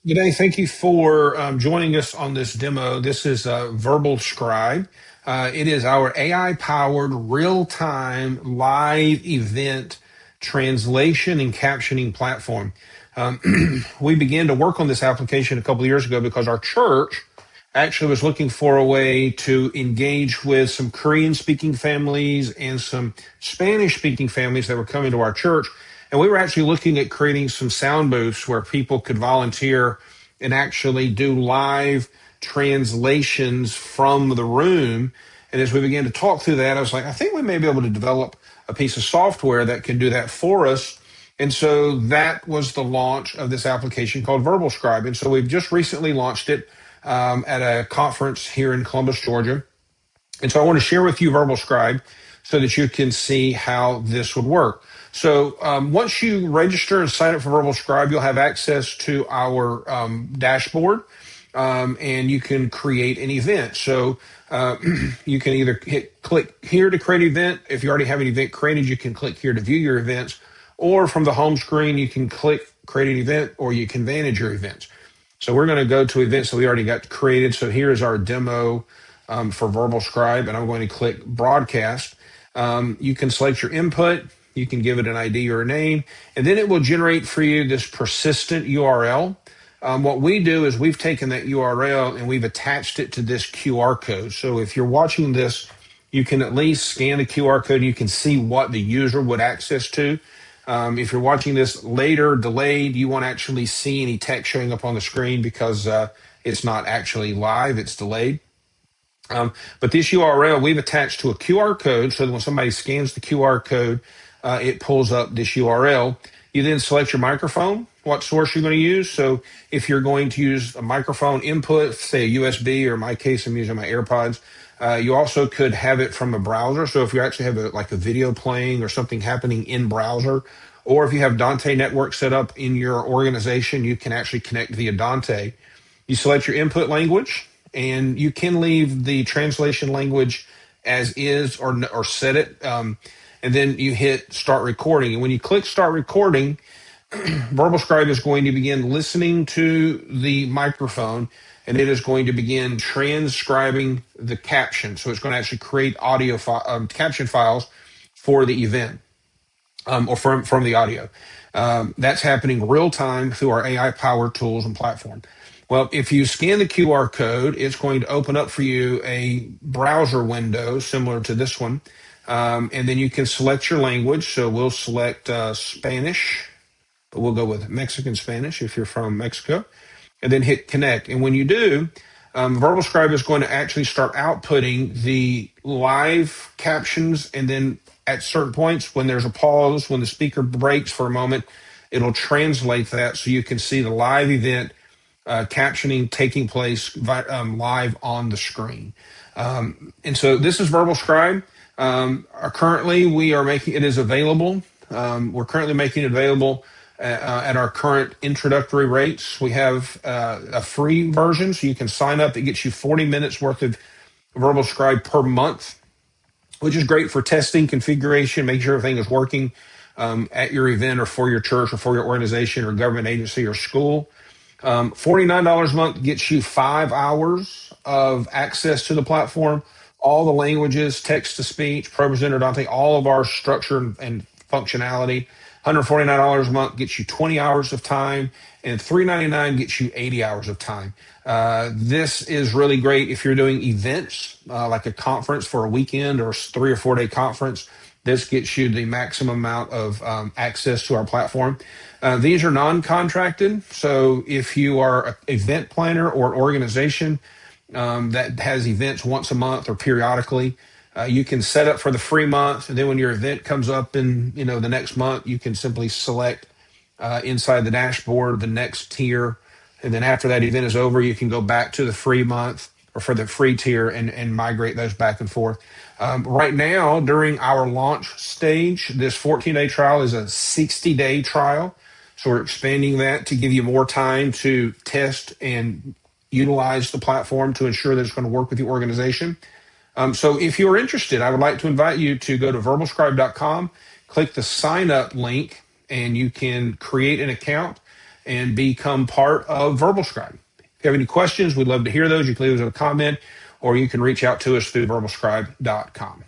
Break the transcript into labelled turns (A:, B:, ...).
A: G'day, thank you for joining us on this demo. This is VerbalScribe. It is our AI-powered real-time live event translation and captioning platform. We began to work on this application a couple of years ago because our church actually was looking for a way to engage with some Korean-speaking families and some Spanish-speaking families that were coming to our church. And we were actually looking at creating some sound booths where people could volunteer and actually do live translations from the room. And as we began to talk through that, I was like, I think we may be able to develop a piece of software that can do that for us. And so that was the launch of this application called VerbalScribe. And so we've just recently launched it at a conference here in Columbus, Georgia. And so I want to share with you VerbalScribe so that you can see how this would work. So once you register and sign up for VerbalScribe, you'll have access to our dashboard, and you can create an event. So you can either click here to create an event. If you already have an event created, you can click here to view your events. Or from the home screen, you can click create an event, or you can manage your events. So we're going to go to events that we already got created. So here's our demo for VerbalScribe, and I'm going to click broadcast. You can select your input. You can give it an ID or a name, and then it will generate for you this persistent URL. What we do is we've taken that URL and we've attached it to this QR code. So if you're watching this, you can at least scan the QR code and you can see what the user would access to. If you're watching this later, delayed, you won't actually see any text showing up on the screen because it's not actually live, it's delayed. But this URL we've attached to a QR code so that when somebody scans the QR code, it pulls up this URL. You then select your microphone, what source you're going to use. So if you're going to use a microphone input, say a USB, or in my case, I'm using my AirPods, you also could have it from a browser. So if you actually have like a video playing or something happening in browser, or if you have Dante Network set up in your organization, you can actually connect via Dante. You select your input language, and you can leave the translation language as is or set it. And then you hit start recording. And when you click start recording, VerbalScribe is going to begin listening to the microphone, and it is going to begin transcribing the caption. So it's going to actually create audio caption files for the event or from the audio. That's happening real time through our AI powered tools and platform. Well, if you scan the QR code, it's going to open up for you a browser window similar to this one. And then you can select your language. So we'll select Spanish, but we'll go with Mexican Spanish if you're from Mexico, and then hit connect. And when you do, VerbalScribe is going to actually start outputting the live captions. And then at certain points, when there's a pause, when the speaker breaks for a moment, it'll translate that so you can see the live event captioning taking place live on the screen. And so this is VerbalScribe. Currently, we are making it is available. We're currently making it available at our current introductory rates. We have a free version, so you can sign up. It gets you 40 minutes worth of VerbalScribe per month, which is great for testing, configuration, making sure everything is working at your event or for your church or for your organization or government agency or school. $49 a month gets you 5 hours of access to the platform, all the languages, text to speech, ProPresenter, Dante, all of our structure and functionality. $149 a month gets you 20 hours of time, and $399 gets you 80 hours of time. This is really great if you're doing events like a conference for a weekend or a 3 or 4 day conference. This gets you the maximum amount of access to our platform. These are non-contracted, so if you are an event planner or an organization that has events once a month or periodically, you can set up for the free month, and then when your event comes up in the next month, you can simply select inside the dashboard the next tier, and then after that event is over, you can go back to the free month or for the free tier and migrate those back and forth. Right now, during our launch stage, this 14-day trial is a 60-day trial. So we're expanding that to give you more time to test and utilize the platform to ensure that it's going to work with your organization. So if you're interested, I would like to invite you to go to verbalscribe.com, click the sign up link, and you can create an account. and become part of VerbalScribe. If you have any questions, we'd love to hear those. You can leave those in a comment, or you can reach out to us through verbalscribe.com.